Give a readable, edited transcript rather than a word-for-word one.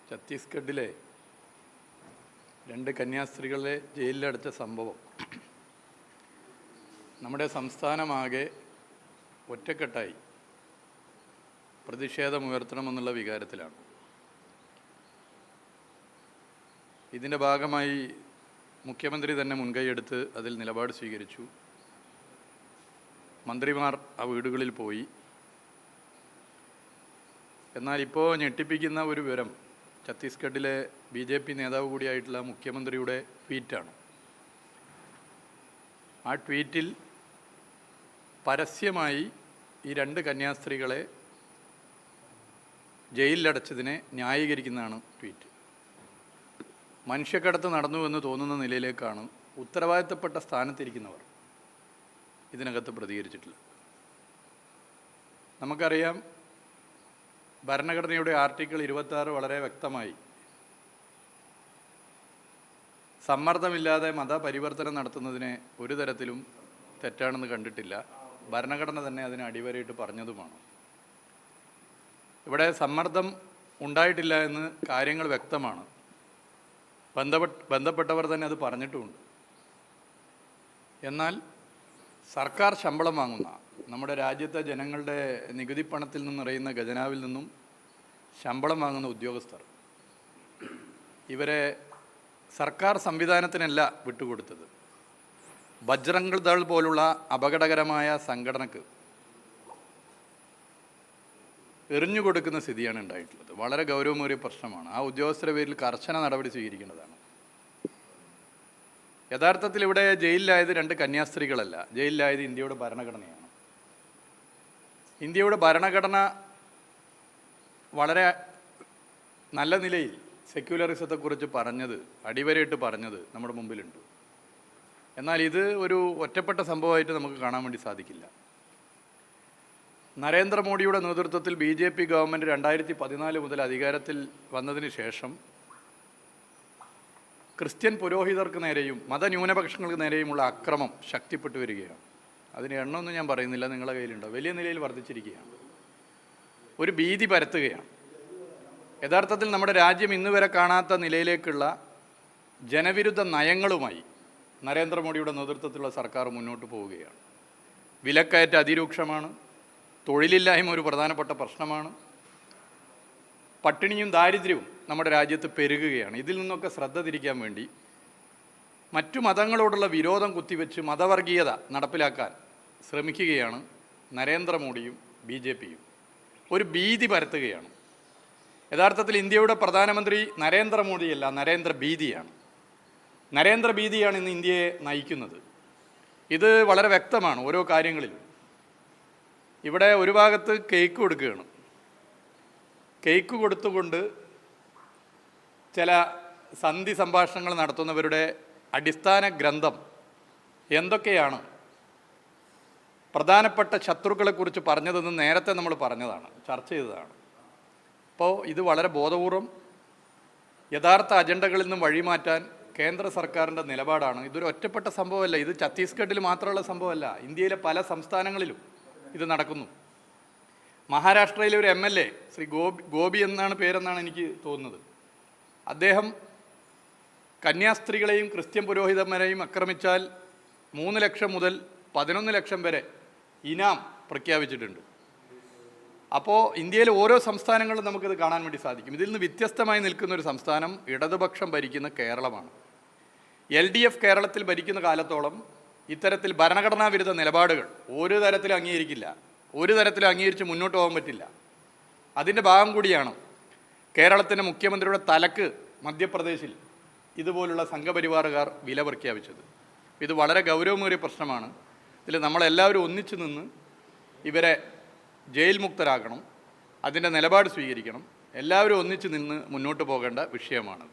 ഛത്തീസ്ഗഡിലെ 2 കന്യാസ്ത്രീകളെ ജയിലിലടച്ച സംഭവം നമ്മുടെ സംസ്ഥാനമാകെ ഒറ്റക്കെട്ടായി പ്രതിഷേധമുയർത്തണമെന്നുള്ള വികാരത്തിലാണ്. ഇതിൻ്റെ ഭാഗമായി മുഖ്യമന്ത്രി തന്നെ മുൻകൈയെടുത്ത് അതിൽ നിലപാട് സ്വീകരിച്ചു. മന്ത്രിമാർ ആ വീടുകളിൽ പോയി. എന്നാൽ ഇപ്പോൾ ഞെട്ടിപ്പിക്കുന്ന ഒരു വിവരം ഛത്തീസ്ഗഡിലെ BJP നേതാവ് കൂടിയായിട്ടുള്ള മുഖ്യമന്ത്രിയുടെ ട്വീറ്റാണ്. ആ ട്വീറ്റിൽ പരസ്യമായി ഈ 2 കന്യാസ്ത്രീകളെ ജയിലിലടച്ചതിനെ ന്യായീകരിക്കുന്നതാണ് ട്വീറ്റ്. മനുഷ്യക്കടത്ത് നടന്നുവെന്ന് തോന്നുന്ന നിലയിലേക്കാണ് ഉത്തരവാദിത്തപ്പെട്ട സ്ഥാനത്തിരിക്കുന്നവർ ഇതിനകത്ത് പ്രതികരിച്ചിട്ടുള്ളത്. നമുക്കറിയാം, ഭരണഘടനയുടെ ആർട്ടിക്കിൾ 26 വളരെ വ്യക്തമായി സമ്മർദ്ദമില്ലാതെ മതപരിവർത്തനം നടത്തുന്നതിനെ ഒരു തരത്തിലും തെറ്റാണെന്ന് കണ്ടിട്ടില്ല. ഭരണഘടന തന്നെ അതിന് അടിവരയിട്ട് പറഞ്ഞതുമാണ്. ഇവിടെ സമ്മർദ്ദം ഉണ്ടായിട്ടില്ല എന്ന് കാര്യങ്ങൾ വ്യക്തമാണ്. ബന്ധപ്പെട്ടവർ തന്നെ അത് പറഞ്ഞിട്ടുമുണ്ട്. എന്നാൽ സർക്കാർ ശമ്പളം വാങ്ങുന്ന നമ്മുടെ രാജ്യത്തെ ജനങ്ങളുടെ നികുതി പണത്തിൽ നിന്ന് നിറയുന്ന ഖജനാവിൽ നിന്നും ശമ്പളം വാങ്ങുന്ന ഉദ്യോഗസ്ഥർ ഇവരെ സർക്കാർ സംവിധാനത്തിനല്ല വിട്ടുകൊടുത്തത്. ബജ്രംഗ് ദൾ പോലുള്ള അപകടകരമായ സംഘടനക്ക് എറിഞ്ഞുകൊടുക്കുന്ന സ്ഥിതിയാണ് ഉണ്ടായിട്ടുള്ളത്. വളരെ ഗൗരവമേറിയ പ്രശ്നമാണ്. ആ ഉദ്യോഗസ്ഥരുടെ പേരിൽ കർശന നടപടി സ്വീകരിക്കേണ്ടതാണ്. യഥാർത്ഥത്തിൽ ഇവിടെ ജയിലിലായത് 2 കന്യാസ്ത്രീകളല്ല, ജയിലിലായത് ഇന്ത്യയുടെ ഭരണഘടനയാണ്. ഇന്ത്യയുടെ ഭരണഘടന വളരെ നല്ല നിലയിൽ സെക്യുലറിസത്തെക്കുറിച്ച് പറഞ്ഞത്, അടിവരയിട്ട് പറഞ്ഞത് നമ്മുടെ മുമ്പിലുണ്ട്. എന്നാൽ ഇത് ഒരു ഒറ്റപ്പെട്ട സംഭവമായിട്ട് നമുക്ക് കാണാൻ വേണ്ടി സാധിക്കില്ല. നരേന്ദ്രമോദിയുടെ നേതൃത്വത്തിൽ BJP ഗവൺമെൻറ് 2014 മുതൽ അധികാരത്തിൽ വന്നതിന് ശേഷം ക്രിസ്ത്യൻ പുരോഹിതർക്ക് നേരെയും മതന്യൂനപക്ഷങ്ങൾക്ക് നേരെയുമുള്ള അക്രമം ശക്തിപ്പെട്ടു വരികയാണ്. അതിന് എണ്ണമൊന്നും ഞാൻ പറയുന്നില്ല, നിങ്ങളുടെ കയ്യിലുണ്ടോ, വലിയ നിലയിൽ വർദ്ധിച്ചിരിക്കുകയാണ്. ഒരു ഭീതി പരത്തുകയാണ്. യഥാർത്ഥത്തിൽ നമ്മുടെ രാജ്യം ഇന്നുവരെ കാണാത്ത നിലയിലേക്കുള്ള ജനവിരുദ്ധ നയങ്ങളുമായി നരേന്ദ്രമോദിയുടെ നേതൃത്വത്തിലുള്ള സർക്കാർ മുന്നോട്ട് പോവുകയാണ്. വിലക്കയറ്റം അതിരൂക്ഷമാണ്. തൊഴിലില്ലായ്മ ഒരു പ്രധാനപ്പെട്ട പ്രശ്നമാണ്. പട്ടിണിയും ദാരിദ്ര്യവും നമ്മുടെ രാജ്യത്ത് പെരുകുകയാണ്. ഇതിൽ നിന്നൊക്കെ ശ്രദ്ധ തിരിക്കാൻ വേണ്ടി മറ്റു മതങ്ങളോടുള്ള വിരോധം കുത്തിവെച്ച് മതവർഗീയത നടപ്പിലാക്കാൻ ശ്രമിക്കുകയാണ് നരേന്ദ്രമോദിയും BJPയും. ഒരു ഭീതി പരത്തുകയാണ്. യഥാർത്ഥത്തിൽ ഇന്ത്യയുടെ പ്രധാനമന്ത്രി നരേന്ദ്രമോദിയല്ല, നരേന്ദ്രഭീതിയാണ്. നരേന്ദ്രഭീതിയാണ് ഇന്ന് ഇന്ത്യയെ നയിക്കുന്നത്. ഇത് വളരെ വ്യക്തമാണ് ഓരോ കാര്യങ്ങളിലും. ഇവിടെ ഒരു ഭാഗത്ത് കേക്ക് കൊടുക്കുകയാണ്. കേക്ക് കൊടുത്തുകൊണ്ട് ചില സന്ധി സംഭാഷണങ്ങൾ നടത്തുന്നവരുടെ അടിസ്ഥാന ഗ്രന്ഥം എന്തൊക്കെയാണ് പ്രധാനപ്പെട്ട ശത്രുക്കളെക്കുറിച്ച് പറഞ്ഞതെന്ന് നേരത്തെ നമ്മൾ പറഞ്ഞതാണ്, ചർച്ച ചെയ്തതാണ്. അപ്പോൾ ഇത് വളരെ ബോധപൂർവം യഥാർത്ഥ അജണ്ടകളിൽ നിന്നും വഴിമാറ്റാൻ കേന്ദ്ര സർക്കാരിൻ്റെ നിലപാടാണ്. ഇതൊരു ഒറ്റപ്പെട്ട സംഭവമല്ല. ഇത് ഛത്തീസ്ഗഡിൽ മാത്രമുള്ള സംഭവമല്ല, ഇന്ത്യയിലെ പല സംസ്ഥാനങ്ങളിലും ഇത് നടക്കുന്നു. മഹാരാഷ്ട്രയിലെ ഒരു MLA ശ്രീ ഗോപി എന്നാണ് പേരെന്നാണ് എനിക്ക് തോന്നുന്നത്. അദ്ദേഹം കന്യാസ്ത്രീകളെയും ക്രിസ്ത്യൻ പുരോഹിതന്മാരെയും ആക്രമിച്ചാൽ 3 ലക്ഷം മുതൽ 11 ലക്ഷം വരെ ഇനാം പ്രഖ്യാപിച്ചിട്ടുണ്ട്. അപ്പോൾ ഇന്ത്യയിലെ ഓരോ സംസ്ഥാനങ്ങളിലും നമുക്കിത് കാണാൻ വേണ്ടി സാധിക്കും. ഇതിൽ നിന്ന് വ്യത്യസ്തമായി നിൽക്കുന്ന ഒരു സംസ്ഥാനം ഇടതുപക്ഷം ഭരിക്കുന്ന കേരളമാണ്. LDF കേരളത്തിൽ ഭരിക്കുന്ന കാലത്തോളം ഇത്തരത്തിൽ ഭരണഘടനാ വിരുദ്ധ നിലപാടുകൾ ഒരു തരത്തിലും അംഗീകരിക്കില്ല, ഒരു തരത്തിലും അംഗീകരിച്ച് മുന്നോട്ട് പോകാൻ പറ്റില്ല. അതിൻ്റെ ഭാഗം കൂടിയാണ് കേരളത്തിൻ്റെ മുഖ്യമന്ത്രിയുടെ തലക്ക് മധ്യപ്രദേശിൽ ഇതുപോലുള്ള സംഘപരിവാറുകാർ വില പ്രഖ്യാപിച്ചത്. ഇത് വളരെ ഗൗരവമേറിയ പ്രശ്നമാണ്. ഇതിൽ നമ്മളെല്ലാവരും ഒന്നിച്ചു നിന്ന് ഇവരെ ജയിൽ മുക്തരാക്കണം, അതിൻ്റെ നിലപാട് സ്വീകരിക്കണം. എല്ലാവരും ഒന്നിച്ചു നിന്ന് മുന്നോട്ട് പോകേണ്ട വിഷയമാണ്.